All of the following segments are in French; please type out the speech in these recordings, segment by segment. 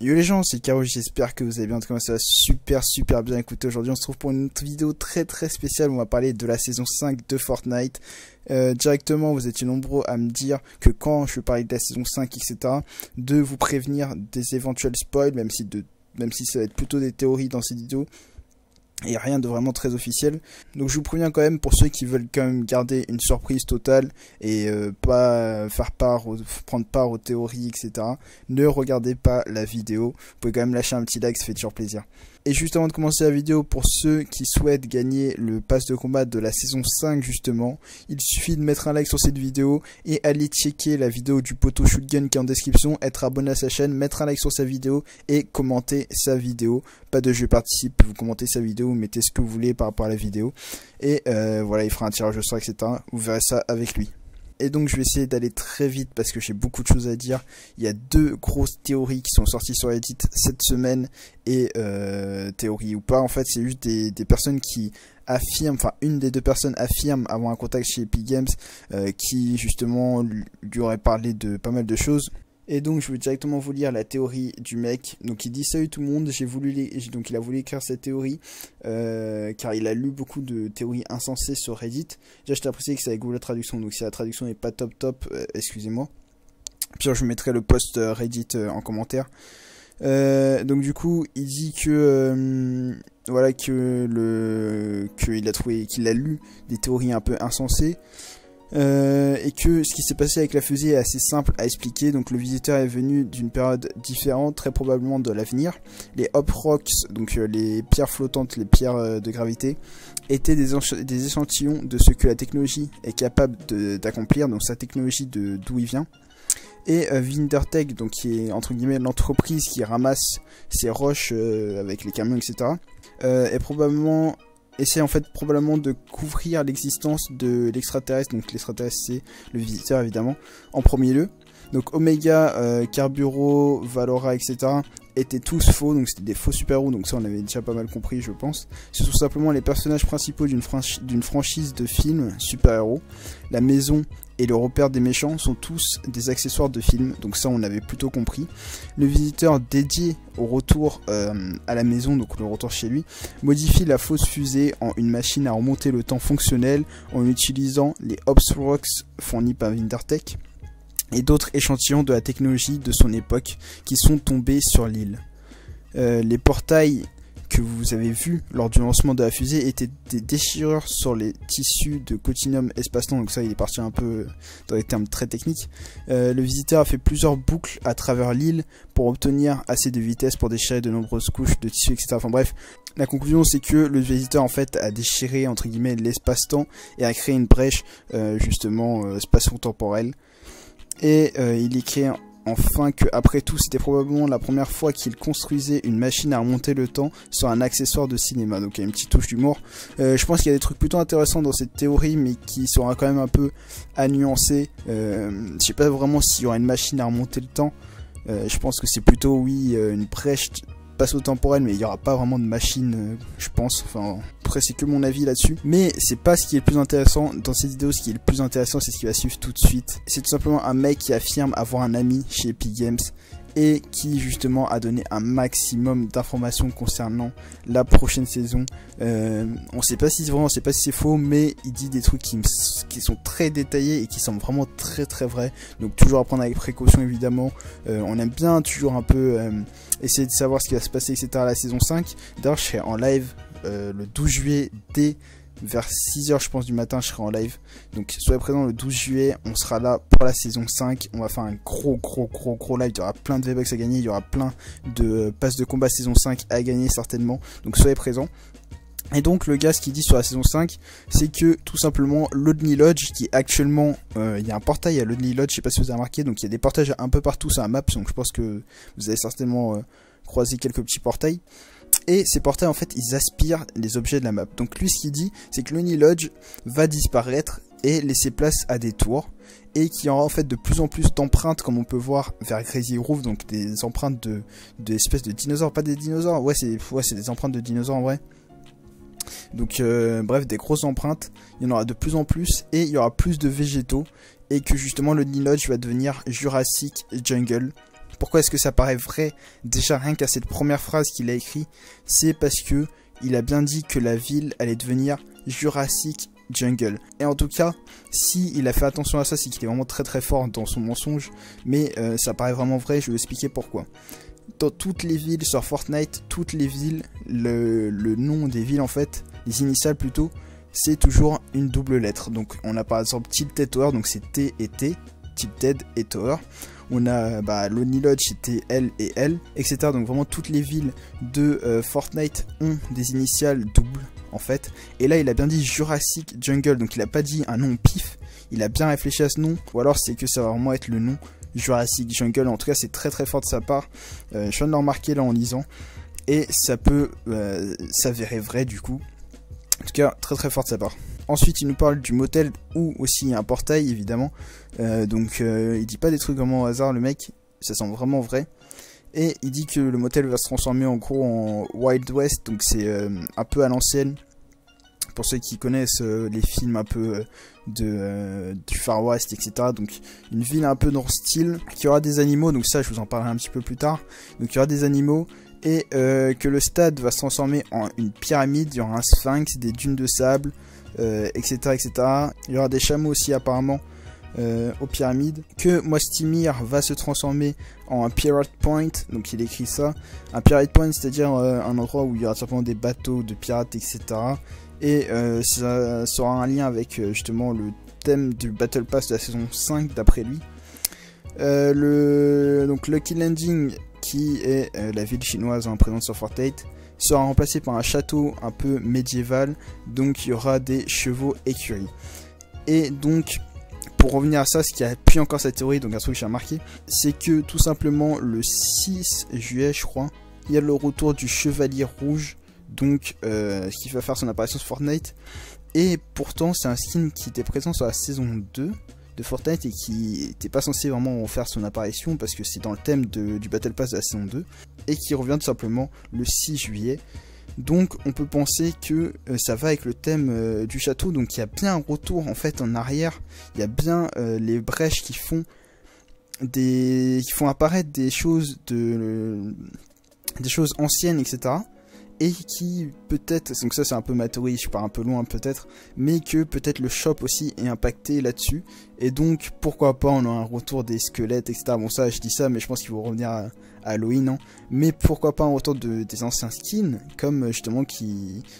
Yo les gens, c'est Caro, j'espère que vous allez bien, comment ça va super bien. Écoutez, aujourd'hui on se trouve pour une autre vidéo très spéciale où on va parler de la saison 5 de Fortnite. Directement, vous étiez nombreux à me dire que quand je parlais de la saison 5, etc., de vous prévenir des éventuels spoils, même si ça va être plutôt des théories dans cette vidéo. Et rien de vraiment très officiel. Donc je vous préviens quand même pour ceux qui veulent quand même garder une surprise totale et pas prendre part aux théories, etc. Ne regardez pas la vidéo. Vous pouvez quand même lâcher un petit like, ça fait toujours plaisir. Et juste avant de commencer la vidéo, pour ceux qui souhaitent gagner le pass de combat de la saison 5 justement, il suffit de mettre un like sur cette vidéo et aller checker la vidéo du poteau Shootgun qui est en description, être abonné à sa chaîne, mettre un like sur sa vidéo et commenter sa vidéo. Pas de je participe, vous commentez sa vidéo, vous mettez ce que vous voulez par rapport à la vidéo. Et voilà, il fera un tirage au sort, etc. Vous verrez ça avec lui. Et donc je vais essayer d'aller très vite parce que j'ai beaucoup de choses à dire. Il y a deux grosses théories qui sont sorties sur Reddit cette semaine. Et théorie ou pas, en fait c'est juste des personnes qui affirment, enfin une des deux personnes affirme avoir un contact chez Epic Games qui justement lui aurait parlé de pas mal de choses. Et donc je vais directement vous lire la théorie du mec. Donc il dit: salut tout le monde, donc il a voulu écrire cette théorie car il a lu beaucoup de théories insensées sur Reddit. Déjà je t'ai apprécié que c'est avec Google Traduction, donc si la traduction n'est pas top, excusez-moi. Puis je mettrai le post Reddit en commentaire. Donc du coup il dit que voilà qu'il a lu des théories un peu insensées. Et que ce qui s'est passé avec la fusée est assez simple à expliquer. Donc le visiteur est venu d'une période différente, très probablement de l'avenir. Les Hop Rocks, donc les pierres flottantes, les pierres de gravité, étaient des échantillons de ce que la technologie est capable d'accomplir, donc sa technologie d'où il vient. Et Vindertech, donc qui est entre guillemets l'entreprise qui ramasse ces roches avec les camions, etc., essaie en fait probablement de couvrir l'existence de l'extraterrestre. Donc l'extraterrestre c'est le visiteur évidemment en premier lieu. Donc Omega, Carburo, Valora, etc. étaient tous faux, donc c'était des faux super-héros, donc ça on avait déjà pas mal compris je pense. Ce sont simplement les personnages principaux d'une franchise de films super-héros. La maison et le repère des méchants sont tous des accessoires de films, donc ça on avait plutôt compris. Le visiteur dédié au retour à la maison, donc le retour chez lui, modifie la fausse fusée en une machine à remonter le temps fonctionnelle en utilisant les Ops Rocks fournis par Vindertech et d'autres échantillons de la technologie de son époque qui sont tombés sur l'île. Les portails que vous avez vus lors du lancement de la fusée étaient des déchirures sur les tissus de Continuum espace-temps, donc ça il est parti un peu dans des termes très techniques. Le visiteur a fait plusieurs boucles à travers l'île pour obtenir assez de vitesse pour déchirer de nombreuses couches de tissus, etc. Enfin bref, la conclusion c'est que le visiteur en fait a déchiré entre guillemets l'espace-temps et a créé une brèche justement spatio-temporelle. Et il écrit enfin que après tout c'était probablement la première fois qu'il construisait une machine à remonter le temps sur un accessoire de cinéma, donc il y a une petite touche d'humour. Je pense qu'il y a des trucs plutôt intéressants dans cette théorie mais qui sera quand même un peu à nuancer. Je sais pas vraiment s'il y aura une machine à remonter le temps. Je pense que c'est plutôt oui une brèche spatio-temporelle, mais il n'y aura pas vraiment de machine, je pense. Enfin, après c'est que mon avis là-dessus. Mais c'est pas ce qui est le plus intéressant dans cette vidéo. Ce qui est le plus intéressant, c'est ce qui va suivre tout de suite. C'est tout simplement un mec qui affirme avoir un ami chez Epic Games et qui justement a donné un maximum d'informations concernant la prochaine saison. On sait pas si c'est vrai, on sait pas si c'est faux, mais il dit des trucs qui sont très détaillés et qui semblent vraiment très vrais. Donc toujours à prendre avec précaution évidemment. On aime bien toujours un peu essayer de savoir ce qui va se passer, etc. à la saison 5. D'ailleurs je serai en live le 12 juillet dès vers 6h je pense du matin, je serai en live. Donc soyez présents le 12 juillet, on sera là pour la saison 5. On va faire un gros live, il y aura plein de V-Bucks à gagner, il y aura plein de passes de combat saison 5 à gagner certainement. Donc soyez présents. Et donc le gars ce qu'il dit sur la saison 5 c'est que tout simplement Lonely Lodge qui actuellement il y a un portail à Lonely Lodge, je sais pas si vous avez remarqué, donc il y a des portails un peu partout sur la map, donc je pense que vous avez certainement croisé quelques petits portails. Et ces portails en fait ils aspirent les objets de la map. Donc lui ce qu'il dit c'est que Lonely Lodge va disparaître et laisser place à des tours. Et qu'il y aura en fait de plus en plus d'empreintes comme on peut voir vers Crazy Groove. Donc des empreintes d'espèces de dinosaures. Pas des dinosaures, ouais c'est des empreintes de dinosaures en vrai. Donc bref des grosses empreintes. Il y en aura de plus en plus et il y aura plus de végétaux. Et que justement Lonely Lodge va devenir Jurassic Jungle. Pourquoi est-ce que ça paraît vrai? Déjà rien qu'à cette première phrase qu'il a écrit, c'est parce que il a bien dit que la ville allait devenir Jurassic Jungle. Et en tout cas, si il a fait attention à ça, c'est qu'il est vraiment très fort dans son mensonge, mais ça paraît vraiment vrai, je vais vous expliquer pourquoi. Dans toutes les villes sur Fortnite, toutes les villes, le nom des villes en fait, les initiales plutôt, c'est toujours une double lettre. Donc on a par exemple Tilted Tower, donc c'est T et T, Tilted et Tower. On a Lonely Lodge, c'était L et L, etc. Donc vraiment toutes les villes de Fortnite ont des initiales doubles en fait. Et là il a bien dit Jurassic Jungle, donc il a pas dit un nom pif, il a bien réfléchi à ce nom, ou alors c'est que ça va vraiment être le nom Jurassic Jungle. En tout cas c'est très fort de sa part, je viens de le remarquer là en lisant, et ça peut s'avérer vrai du coup. En tout cas très fort de sa part. Ensuite il nous parle du motel où aussi il y a un portail évidemment, il dit pas des trucs vraiment au hasard le mec, ça semble vraiment vrai. Et il dit que le motel va se transformer en gros en Wild West, donc c'est un peu à l'ancienne. Pour ceux qui connaissent les films un peu du Far West, etc. Donc une ville un peu dans le style, qui aura des animaux, donc ça je vous en parlerai un petit peu plus tard. Donc il y aura des animaux, et que le stade va se transformer en une pyramide, il y aura un sphinx, des dunes de sable, etc. Il y aura des chameaux aussi apparemment aux pyramides. Que Mostimir va se transformer en un Pirate Point, donc il écrit ça. Un Pirate Point, c'est-à-dire un endroit où il y aura simplement des bateaux de pirates, etc. Et ça sera un lien avec justement le thème du Battle Pass de la saison 5 d'après lui. Donc Lucky Landing, qui est la ville chinoise présente sur Fortnite, sera remplacé par un château un peu médiéval, donc il y aura des chevaux écuries. Et donc pour revenir à ça, ce qui appuie encore sa théorie, donc un truc que j'ai remarqué, c'est que tout simplement le 6 juillet je crois, il y a le retour du Chevalier Rouge, donc qui va faire son apparition sur Fortnite. Et pourtant c'est un skin qui était présent sur la saison 2 de Fortnite et qui n'était pas censé vraiment faire son apparition parce que c'est dans le thème du Battle Pass de la saison 2, et qui revient tout simplement le 6 juillet. Donc on peut penser que ça va avec le thème du château, donc il y a bien un retour en fait en arrière, il y a bien les brèches qui font apparaître des choses anciennes, etc. Et qui peut-être, donc ça c'est un peu ma théorie, je pars un peu loin peut-être, mais que peut-être le shop aussi est impacté là-dessus, et donc pourquoi pas on a un retour des squelettes, etc. Bon ça je dis ça, mais je pense qu'il faut revenir à Halloween, hein. Mais pourquoi pas un retour des anciens skins, comme justement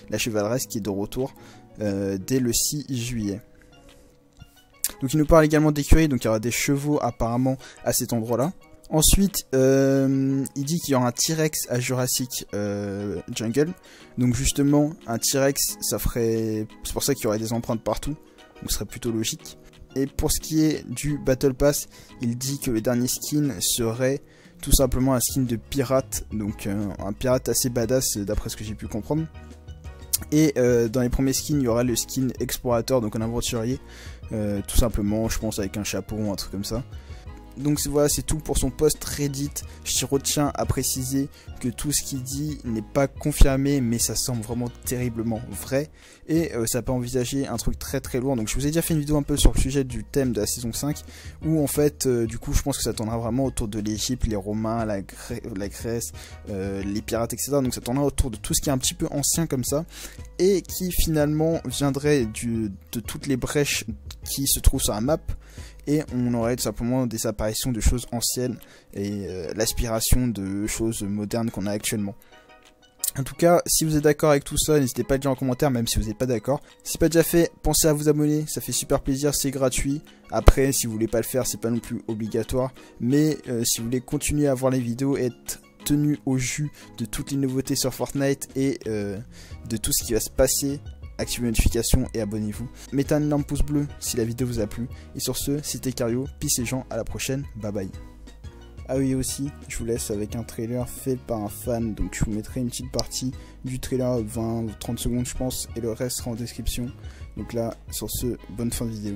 la chevaleresse qui est de retour dès le 6 juillet. Donc il nous parle également d'écurie, donc il y aura des chevaux apparemment à cet endroit-là. Ensuite, il dit qu'il y aura un T-Rex à Jurassic Jungle. Donc justement, un T-Rex, c'est pour ça qu'il y aurait des empreintes partout. Donc ce serait plutôt logique. Et pour ce qui est du Battle Pass, il dit que le dernier skin serait tout simplement un skin de pirate. Donc un pirate assez badass d'après ce que j'ai pu comprendre. Et dans les premiers skins, il y aura le skin explorateur, donc un aventurier. Tout simplement, je pense avec un chapeau ou un truc comme ça. Donc voilà, c'est tout pour son post Reddit. Je retiens à préciser que tout ce qu'il dit n'est pas confirmé, mais ça semble vraiment terriblement vrai. Et ça peut envisager un truc très lourd. Donc je vous ai déjà fait une vidéo un peu sur le sujet du thème de la saison 5, où en fait, du coup, je pense que ça tournera vraiment autour de l'Égypte, les Romains, la Grèce, les pirates, etc. Donc ça tournera autour de tout ce qui est un petit peu ancien comme ça, et qui finalement viendrait de toutes les brèches qui se trouvent sur la map. Et on aurait tout simplement des apparitions de choses anciennes et l'aspiration de choses modernes qu'on a actuellement. En tout cas, si vous êtes d'accord avec tout ça, n'hésitez pas à le dire en commentaire, même si vous n'êtes pas d'accord. Si ce n'est pas déjà fait, pensez à vous abonner, ça fait super plaisir, c'est gratuit. Après, si vous voulez pas le faire, c'est pas non plus obligatoire. Mais si vous voulez continuer à voir les vidéos et être tenu au jus de toutes les nouveautés sur Fortnite et de tout ce qui va se passer, activez les notifications et abonnez-vous. Mettez un énorme pouce bleu si la vidéo vous a plu. Et sur ce, c'était Cario, peace et Jean, à la prochaine, bye bye. Ah oui aussi, je vous laisse avec un trailer fait par un fan, donc je vous mettrai une petite partie du trailer, 20 ou 30 secondes je pense, et le reste sera en description. Donc là, sur ce, bonne fin de vidéo.